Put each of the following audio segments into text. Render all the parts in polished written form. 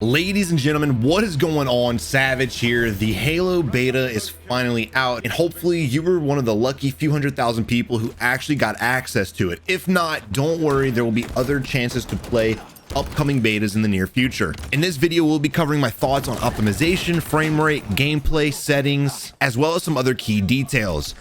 Ladies and gentlemen, what is going on? Savage here. The Halo beta is finally out, and hopefully you were one of the lucky few 100,000 people who actually got access to it. If not, don't worry, there will be other chances to play upcoming betas in the near future. In this video, we'll be covering my thoughts on optimization, frame rate, gameplay settings, as well as some other key details.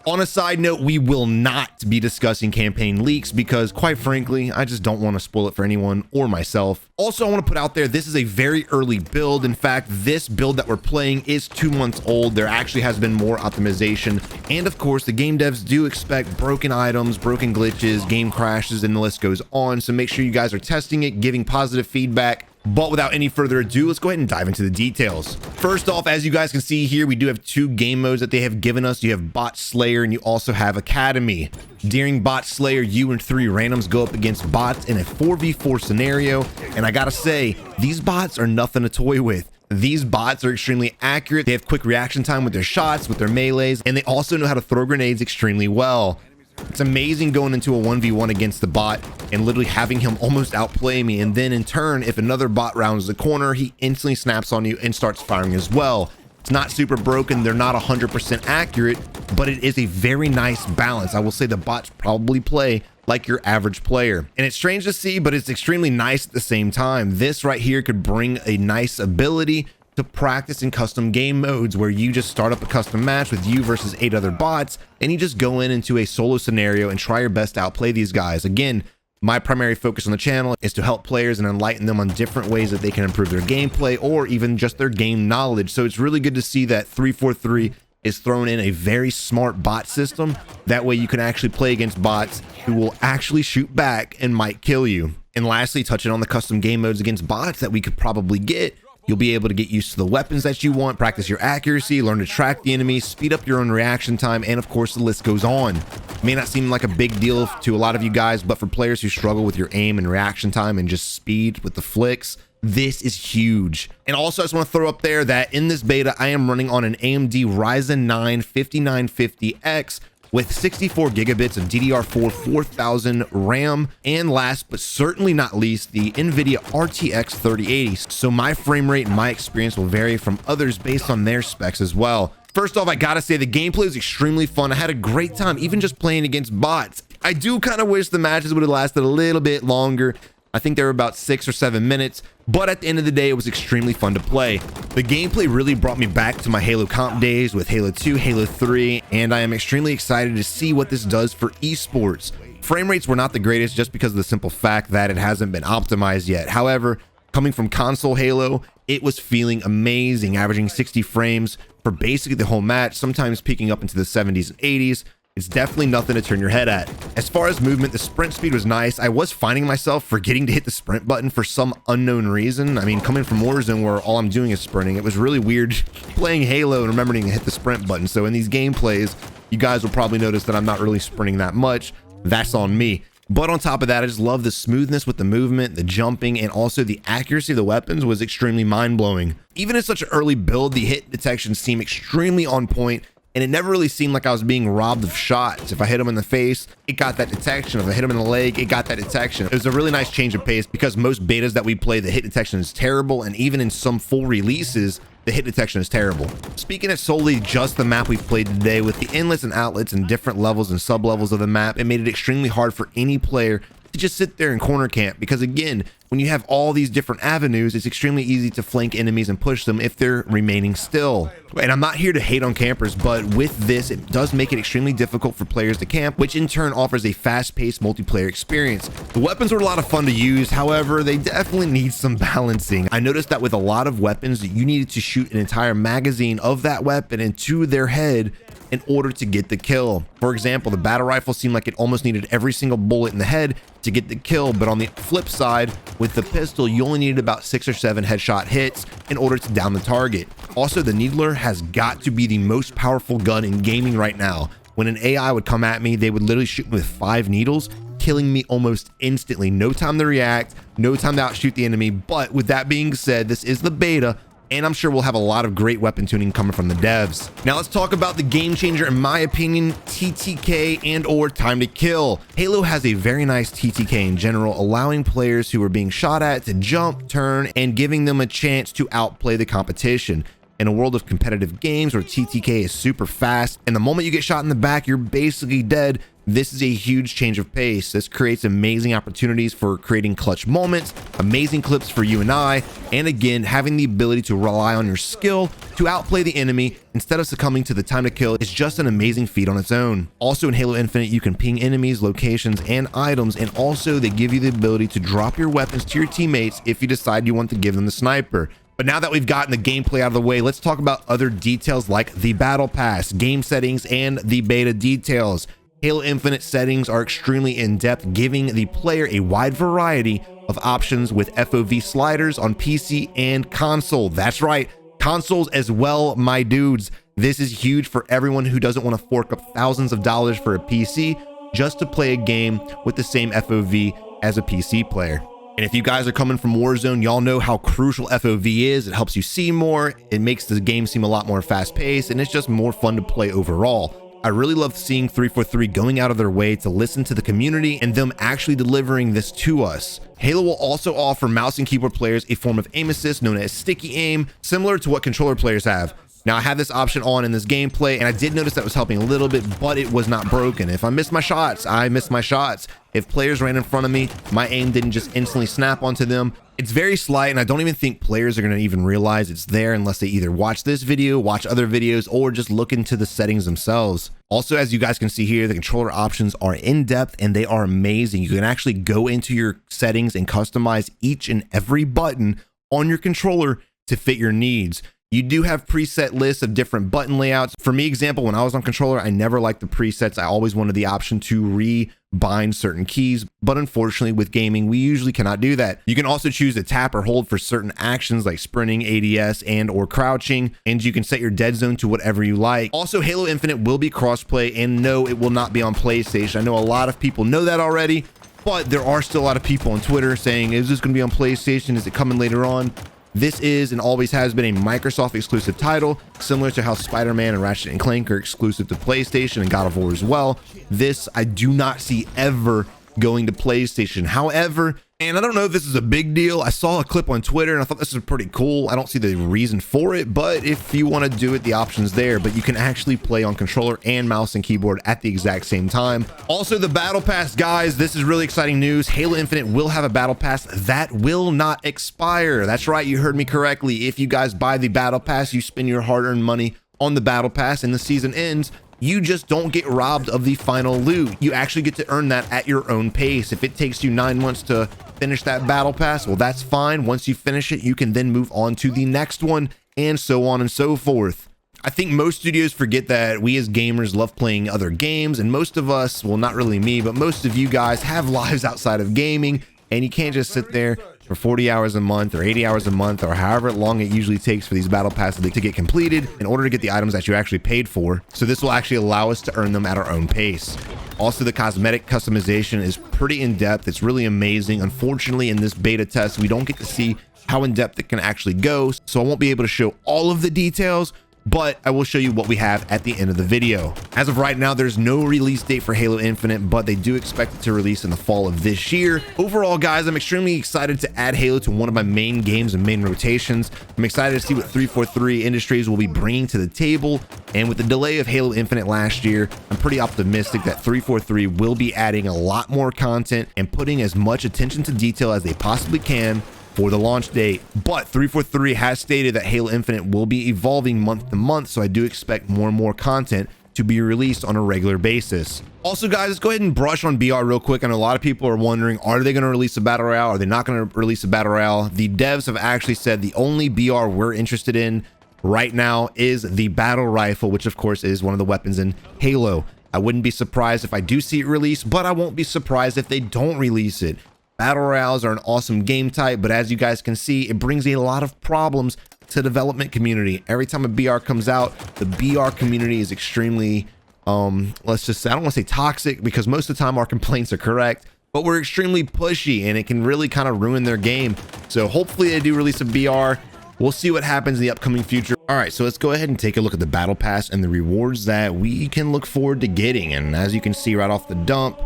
On a side note, we will not be discussing campaign leaks because, quite frankly, I just don't want to spoil it for anyone or myself. Also, I want to put out there, this is a very early build. In fact, this build that we're playing is 2 months old. There actually has been more optimization. And of course, the game devs do expect broken items, broken glitches, game crashes, and the list goes on. So make sure you guys are testing it, giving positive feedback. But without any further ado, let's go ahead and dive into the details. First off, as you guys can see here, we do have 2 game modes that they have given us. You have Bot Slayer and you also have Academy. During Bot Slayer, you and 3 randoms go up against bots in a 4v4 scenario. And I gotta say, these bots are nothing to toy with. These bots are extremely accurate. They have quick reaction time with their shots, with their melees, and they also know how to throw grenades extremely well. It's amazing going into a 1v1 against the bot and literally having him almost outplay me, and then in turn, if another bot rounds the corner, he instantly snaps on you and starts firing as well. It's not super broken, they're not 100% accurate, but it is a very nice balance. I will say the bots probably play like your average player, and it's strange to see, but it's extremely nice at the same time. This right here could bring a nice ability to practice in custom game modes where you just start up a custom match with you versus 8 other bots, and you just go into a solo scenario and try your best to outplay these guys. Again, my primary focus on the channel is to help players and enlighten them on different ways that they can improve their gameplay or even just their game knowledge. So it's really good to see that 343 is thrown in a very smart bot system. That way you can actually play against bots who will actually shoot back and might kill you. And lastly, touching on the custom game modes against bots that we could probably get, you'll be able to get used to the weapons that you want, practice your accuracy, learn to track the enemy, speed up your own reaction time, and of course the list goes on. It may not seem like a big deal to a lot of you guys, but for players who struggle with your aim and reaction time and just speed with the flicks, this is huge. And also I just want to throw up there that in this beta, I am running on an AMD Ryzen 9 5950X with 64 gigabits of DDR4 4000 RAM, and last but certainly not least, the NVIDIA RTX 3080. So my frame rate and my experience will vary from others based on their specs as well. First off, I gotta say the gameplay is extremely fun. I had a great time even just playing against bots. I do kind of wish the matches would have lasted a little bit longer. I think they were about 6 or 7 minutes, but at the end of the day, it was extremely fun to play. The gameplay really brought me back to my Halo comp days with Halo 2, Halo 3, and I am extremely excited to see what this does for esports. Frame rates were not the greatest just because of the simple fact that it hasn't been optimized yet. However, coming from console Halo, it was feeling amazing, averaging 60 frames for basically the whole match, sometimes peaking up into the 70s and 80s. It's definitely nothing to turn your head at. As far as movement, the sprint speed was nice. I was finding myself forgetting to hit the sprint button for some unknown reason. I mean, coming from Warzone where all I'm doing is sprinting, it was really weird playing Halo and remembering to hit the sprint button. So in these gameplays, you guys will probably notice that I'm not really sprinting that much. That's on me. But on top of that, I just love the smoothness with the movement, the jumping, and also the accuracy of the weapons was extremely mind-blowing. Even in such an early build, the hit detection seemed extremely on point, and it never really seemed like I was being robbed of shots. If I hit him in the face, it got that detection. If I hit him in the leg, it got that detection. It was a really nice change of pace because most betas that we play, the hit detection is terrible, and even in some full releases, the hit detection is terrible. Speaking of solely just the map we've played today, with the inlets and outlets and different levels and sub-levels of the map, it made it extremely hard for any player to just sit there and corner camp, because again, when you have all these different avenues, it's extremely easy to flank enemies and push them if they're remaining still. And I'm not here to hate on campers, but with this, it does make it extremely difficult for players to camp, which in turn offers a fast-paced multiplayer experience. The weapons were a lot of fun to use, however, they definitely need some balancing. I noticed that with a lot of weapons, you needed to shoot an entire magazine of that weapon into their head in order to get the kill. For example, the battle rifle seemed like it almost needed every single bullet in the head to get the kill, but on the flip side, with the pistol, you only needed about 6 or 7 headshot hits in order to down the target. Also, the Needler has got to be the most powerful gun in gaming right now. When an AI would come at me, they would literally shoot me with 5 needles, killing me almost instantly. No time to react, no time to outshoot the enemy. But with that being said, this is the beta. and I'm sure we'll have a lot of great weapon tuning coming from the devs. Now let's talk about the game changer, in my opinion, TTK and or time to kill. Halo has a very nice TTK in general, allowing players who are being shot at to jump, turn, and giving them a chance to outplay the competition. In a world of competitive games where TTK is super fast, and the moment you get shot in the back, you're basically dead, this is a huge change of pace. This creates amazing opportunities for creating clutch moments, amazing clips for you and I, and again, having the ability to rely on your skill to outplay the enemy instead of succumbing to the time to kill is just an amazing feat on its own. Also in Halo Infinite, you can ping enemies, locations, and items, and also they give you the ability to drop your weapons to your teammates if you decide you want to give them the sniper. But now that we've gotten the gameplay out of the way, let's talk about other details like the battle pass, game settings, and the beta details. Halo Infinite settings are extremely in-depth, giving the player a wide variety of options with FOV sliders on PC and console. That's right, consoles as well, my dudes. This is huge for everyone who doesn't want to fork up thousands of dollars for a PC just to play a game with the same FOV as a PC player. And if you guys are coming from Warzone, y'all know how crucial FOV is. It helps you see more, it makes the game seem a lot more fast-paced, and it's just more fun to play overall. I really love seeing 343 going out of their way to listen to the community and them actually delivering this to us. Halo will also offer mouse and keyboard players a form of aim assist known as sticky aim, similar to what controller players have. Now, I had this option on in this gameplay, and I did notice that was helping a little bit, but it was not broken. If I missed my shots, I missed my shots. If players ran in front of me, my aim didn't just instantly snap onto them. It's very slight, and I don't even think players are going to even realize it's there unless they either watch this video, watch other videos, or just look into the settings themselves. Also, as you guys can see here, the controller options are in-depth, and they are amazing. You can actually go into your settings and customize each and every button on your controller to fit your needs. You do have preset lists of different button layouts. For me, example, when I was on controller, I never liked the presets. I always wanted the option to rebind certain keys, but unfortunately with gaming, we usually cannot do that. You can also choose to tap or hold for certain actions like sprinting, ADS, and or crouching, and you can set your dead zone to whatever you like. Also, Halo Infinite will be crossplay, and no, it will not be on PlayStation. I know a lot of people know that already, but there are still a lot of people on Twitter saying, is this going to be on PlayStation? Is it coming later on? This is and always has been a Microsoft exclusive title, similar to how Spider-Man and Ratchet & Clank are exclusive to PlayStation and God of War as well. This I do not see ever going to PlayStation. However, and I don't know if this is a big deal, I saw a clip on Twitter and I thought this was pretty cool. I don't see the reason for it, but if you want to do it, the option's there. But you can actually play on controller and mouse and keyboard at the exact same time. Also, the battle pass, guys, this is really exciting news. Halo Infinite will have a battle pass that will not expire. That's right, you heard me correctly. If you guys buy the battle pass, you spend your hard-earned money on the battle pass and the season ends, you just don't get robbed of the final loot. You actually get to earn that at your own pace. If it takes you 9 months to finish that battle pass, well, that's fine. Once you finish it, you can then move on to the next one, and so on and so forth. I think most studios forget that we as gamers love playing other games, and most of us, well, not really me, but most of you guys have lives outside of gaming, and you can't just sit there for 40 hours a month or 80 hours a month or however long it usually takes for these battle passes to get completed in order to get the items that you actually paid for. So this will actually allow us to earn them at our own pace. Also, the cosmetic customization is pretty in-depth. It's really amazing. Unfortunately, in this beta test, we don't get to see how in-depth it can actually go, so I won't be able to show all of the details, but I will show you what we have at the end of the video. As of right now, there's no release date for Halo Infinite, but they do expect it to release in the fall of this year. Overall, guys, I'm extremely excited to add Halo to one of my main games and main rotations. I'm excited to see what 343 Industries will be bringing to the table, and with the delay of Halo Infinite last year, I'm pretty optimistic that 343 will be adding a lot more content and putting as much attention to detail as they possibly can for the launch date. But 343 has stated that Halo Infinite will be evolving month to month, so I do expect more and more content to be released on a regular basis. Also, guys, let's go ahead and brush on BR real quick. I know a lot of people are wondering, are they going to release a battle royale? Are they not going to release a battle royale? The devs have actually said the only BR we're interested in right now is the battle rifle, which of course is one of the weapons in Halo. I wouldn't be surprised if I do see it released, but I won't be surprised if they don't release it. Battle royales are an awesome game type, but as you guys can see, it brings a lot of problems to the development community. Every time a BR comes out, the BR community is extremely, let's just say, I don't want to say toxic, because most of the time our complaints are correct, but we're extremely pushy and it can really kind of ruin their game. So hopefully they do release a BR. We'll see what happens in the upcoming future. All right, so let's go ahead and take a look at the battle pass and the rewards that we can look forward to getting. And as you can see right off the dump,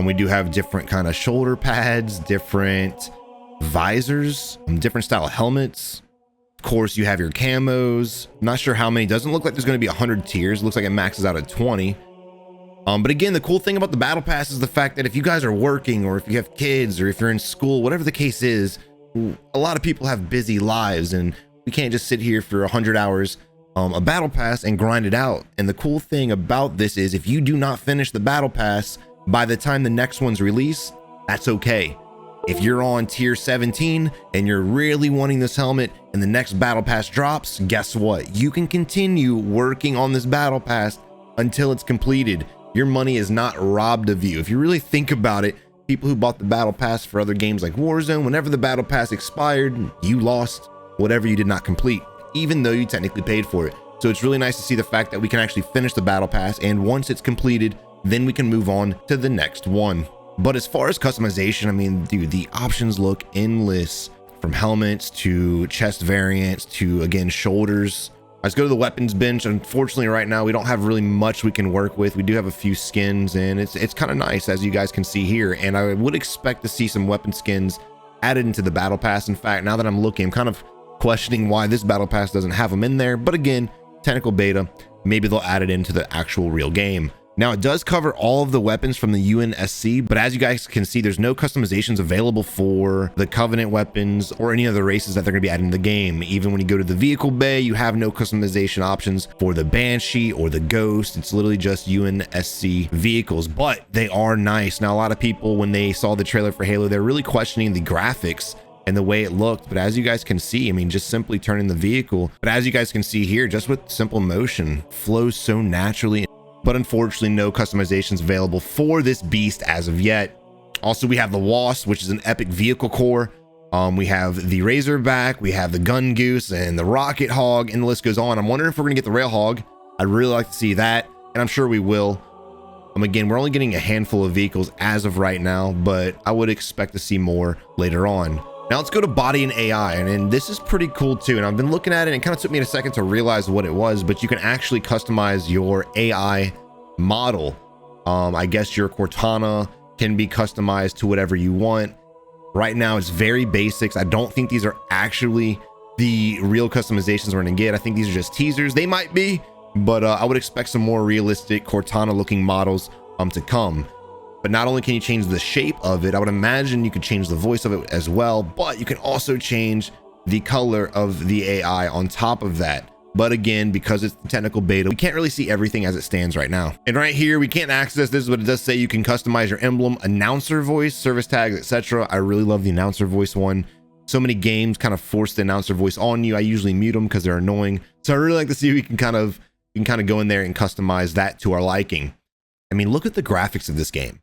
we do have different kind of shoulder pads, different visors, different style helmets. Of course, you have your camos. Not sure how many. Doesn't look like there's going to be 100 tiers. Looks like it maxes out at 20. But again, the cool thing about the battle pass is the fact that if you guys are working, or if you have kids, or if you're in school, whatever the case is, a lot of people have busy lives, and we can't just sit here for 100 hours a battle pass and grind it out. And the cool thing about this is if you do not finish the battle pass by the time the next one's released, that's okay. If you're on tier 17 and you're really wanting this helmet and the next battle pass drops, guess what? You can continue working on this battle pass until it's completed. Your money is not robbed of you. If you really think about it, people who bought the battle pass for other games like Warzone, whenever the battle pass expired, you lost whatever you did not complete, even though you technically paid for it. So it's really nice to see the fact that we can actually finish the battle pass, and once it's completed, then we can move on to the next one. But as far as customization, I mean, dude, the options look endless, from helmets to chest variants to, again, shoulders. Let's go to the weapons bench. Unfortunately, right now, we don't have really much we can work with. We do have a few skins, and it's kind of nice, as you guys can see here. And I would expect to see some weapon skins added into the battle pass. In fact, now that I'm looking, I'm kind of questioning why this battle pass doesn't have them in there. But again, technical beta, maybe they'll add it into the actual real game. Now, it does cover all of the weapons from the UNSC, but as you guys can see, there's no customizations available for the Covenant weapons or any other races that they're going to be adding to the game. Even when you go to the vehicle bay, you have no customization options for the Banshee or the Ghost. It's literally just UNSC vehicles, but they are nice. Now, a lot of people, when they saw the trailer for Halo, they're really questioning the graphics and the way it looked. But as you guys can see, I mean, just simply turning the vehicle, but as you guys can see here, just with simple motion, flows so naturally. But unfortunately, no customizations available for this beast as of yet. Also, we have the Wasp, which is an epic vehicle core. We have the Razorback, we have the Gun Goose, and the Rocket Hog, and the list goes on. I'm wondering if we're gonna get the Rail Hog. I'd really like to see that, and I'm sure we will. Again, we're only getting a handful of vehicles as of right now, but I would expect to see more later on. Now let's go to body and AI, and this is pretty cool too. And I've been looking at it, and it kind of took me a second to realize what it was, but you can actually customize your AI model. I guess your Cortana can be customized to whatever you want. Right now, it's very basics. I don't think these are actually the real customizations we're gonna get. I think these are just teasers. They might be, but I would expect some more realistic Cortana looking models to come. But not only can you change the shape of it, I would imagine you could change the voice of it as well, but you can also change the color of the AI on top of that. But again, because it's the technical beta, we can't really see everything as it stands right now. And right here, we can't access this, but it does say you can customize your emblem, announcer voice, service tags, etc. I really love the announcer voice one. So many games kind of force the announcer voice on you. I usually mute them because they're annoying. So I really like to see if we can kind of go in there and customize that to our liking. I mean, look at the graphics of this game.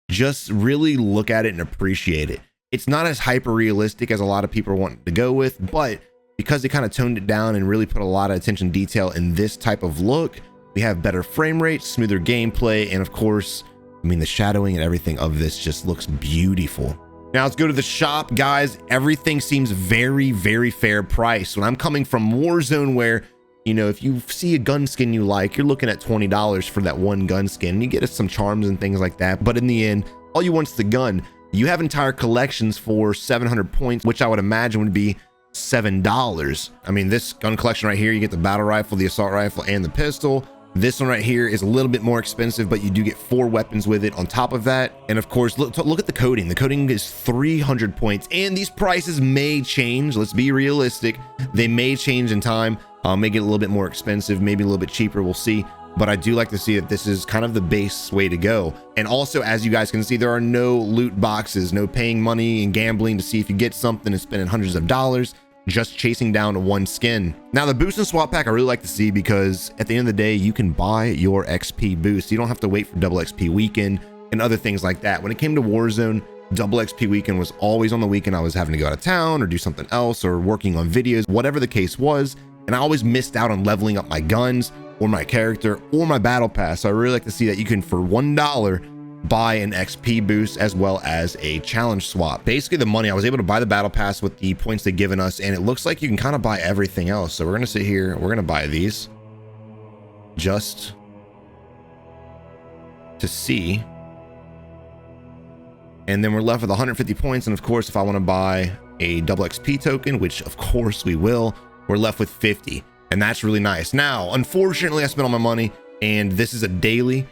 Just really look at it and appreciate it. It's not as hyper realistic as a lot of people want to go with, but because they kind of toned it down and really put a lot of attention to detail in this type of look, we have better frame rates, smoother gameplay, and of course, I mean, the shadowing and everything of this just looks beautiful. Now let's go to the shop, guys. Everything seems very, very fair price. When I'm coming from Warzone, where, you know, if you see a gun skin you like, you're looking at $20 for that one gun skin. You get some charms and things like that, but in the end, all you want is the gun. You have entire collections for 700 points, which I would imagine would be $7. I mean, this gun collection right here, you get the battle rifle, the assault rifle, and the pistol. This one right here is a little bit more expensive, but you do get 4 weapons with it on top of that. And of course, look at the coding. The coding is 300 points, and these prices may change. Let's be realistic. They may change in time, make it a little bit more expensive, maybe a little bit cheaper. We'll see. But I do like to see that this is kind of the base way to go. And also, as you guys can see, there are no loot boxes, no paying money and gambling to see if you get something and spending hundreds of dollars, just chasing down one skin. Now, the boost and swap pack I really like to see, because at the end of the day, you can buy your XP boost. You don't have to wait for double XP weekend and other things like that. When it came to Warzone, double XP weekend was always on the weekend. I was having to go out of town or do something else or working on videos, whatever the case was. And I always missed out on leveling up my guns or my character or my battle pass. So I really like to see that you can, for $1, buy an XP boost as well as a challenge swap. Basically the money, I was able to buy the battle pass with the points they've given us, and it looks like you can kind of buy everything else. So we're going to sit here, we're going to buy these just to see. And then we're left with 150 points. And of course, if I want to buy a double XP token, which of course we will, we're left with 50. And that's really nice. Now, unfortunately, I spent all my money and this is a daily.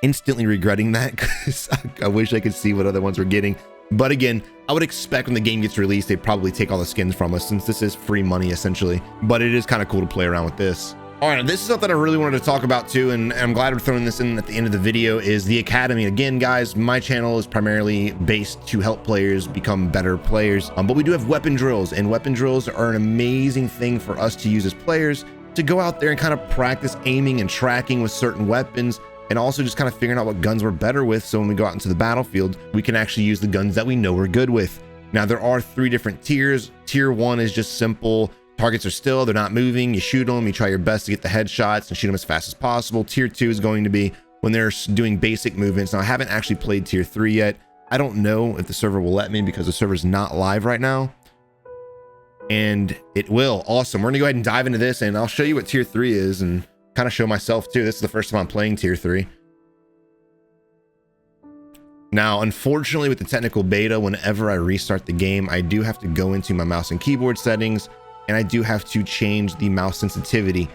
Instantly regretting that because I wish I could see what other ones we're getting. But again, I would expect when the game gets released, they'd probably take all the skins from us since this is free money essentially. But it is kind of cool to play around with this. All right, this is something I really wanted to talk about too, and I'm glad we're throwing this in at the end of the video, is the Academy. Again, guys, my channel is primarily based to help players become better players, but we do have weapon drills, and weapon drills are an amazing thing for us to use as players to go out there and kind of practice aiming and tracking with certain weapons, and also just kind of figuring out what guns we're better with, so when we go out into the battlefield, we can actually use the guns that we know we're good with. Now, there are 3 different tiers. Tier 1 is just simple. Targets are still, they're not moving, you shoot them, you try your best to get the headshots and shoot them as fast as possible. Tier 2 is going to be when they're doing basic movements. Now, I haven't actually played Tier 3 yet. I don't know if the server will let me because the server's not live right now. And it will. Awesome. We're gonna go ahead and dive into this, and I'll show you what Tier 3 is and kind of show myself too. This is the first time I'm playing Tier 3. Now, unfortunately, with the technical beta, whenever I restart the game, I do have to go into my mouse and keyboard settings, and I do have to change the mouse sensitivity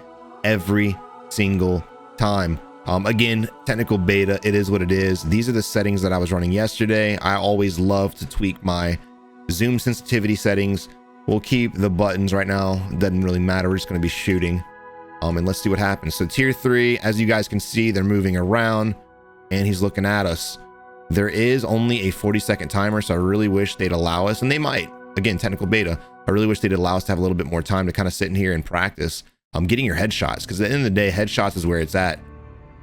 every single time. Again, technical beta, it is what it is. These are the settings that I was running yesterday. I always love to tweak my zoom sensitivity settings. We'll keep the buttons right now. Doesn't really matter. We're just going to be shooting. And let's see what happens. So Tier 3, as you guys can see, they're moving around and he's looking at us. There is only a 40-second timer, so I really wish they'd allow us, and they might. Again, technical beta. I really wish they'd allow us to have a little bit more time to kind of sit in here and practice getting your headshots, because at the end of the day, headshots is where it's at.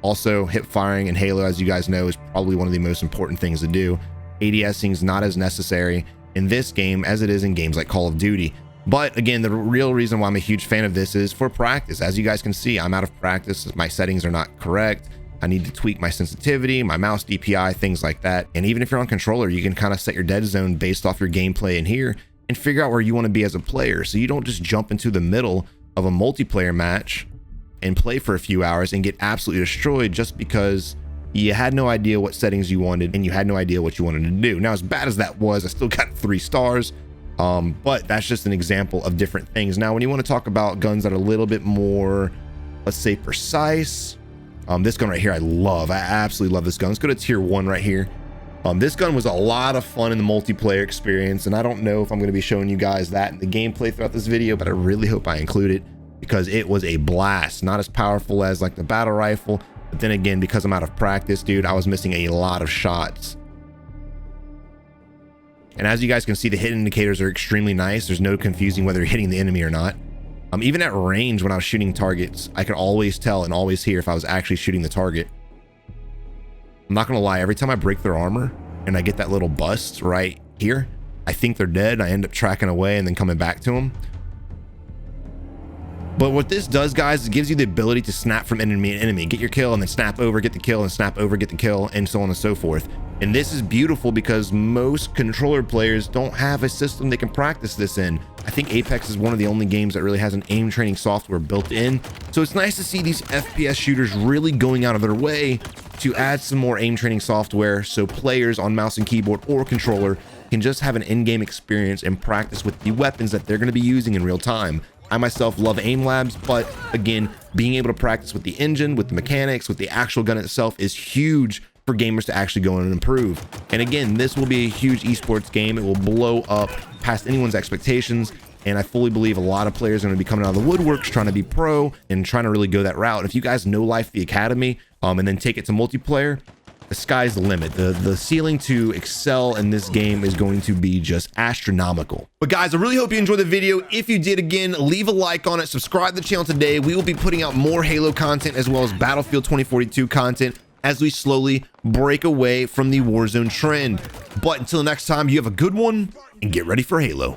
Also, hip firing in Halo, as you guys know, is probably one of the most important things to do. ADSing is not as necessary in this game as it is in games like Call of Duty. But again, the real reason why I'm a huge fan of this is for practice. As you guys can see, I'm out of practice. My settings are not correct. I need to tweak my sensitivity, my mouse DPI, things like that. And even if you're on controller, you can kind of set your dead zone based off your gameplay in here and figure out where you want to be as a player. So you don't just jump into the middle of a multiplayer match and play for a few hours and get absolutely destroyed just because you had no idea what settings you wanted and you had no idea what you wanted to do. Now, as bad as that was, I still got 3 stars. But that's just an example of different things. Now, when you want to talk about guns that are a little bit more, let's say, precise, this gun right here, I absolutely love this gun. Let's go to Tier 1 right here. This gun was a lot of fun in the multiplayer experience, and I don't know if I'm going to be showing you guys that in the gameplay throughout this video, but I really hope I include it because it was a blast. Not as powerful as like the battle rifle, but then again, because I'm out of practice, dude, I was missing a lot of shots. And as you guys can see, the hit indicators are extremely nice. There's no confusing whether you're hitting the enemy or not. Even at range, when I was shooting targets, I could always tell and always hear if I was actually shooting the target. I'm not gonna lie, every time I break their armor and I get that little bust right here, I think they're dead. I end up tracking away and then coming back to them. But what this does, guys, is it gives you the ability to snap from enemy to enemy, get your kill and then snap over, get the kill, and snap over, get the kill, and so on and so forth. And this is beautiful because most controller players don't have a system they can practice this in. I think Apex is one of the only games that really has an aim training software built in. So it's nice to see these FPS shooters really going out of their way to add some more aim training software so players on mouse and keyboard or controller can just have an in-game experience and practice with the weapons that they're going to be using in real time. I myself love aim labs, but again, being able to practice with the engine, with the mechanics, with the actual gun itself is huge for gamers to actually go in and improve. And again, this will be a huge esports game. It will blow up past anyone's expectations. And I fully believe a lot of players are going to be coming out of the woodworks trying to be pro and trying to really go that route. If you guys know Life the Academy and then take it to multiplayer, the sky's the limit. The ceiling to excel in this game is going to be just astronomical. But guys, I really hope you enjoyed the video. If you did, again, leave a like on it, subscribe to the channel today. We will be putting out more Halo content as well as Battlefield 2042 content as we slowly break away from the Warzone trend. But until next time, you have a good one and get ready for Halo.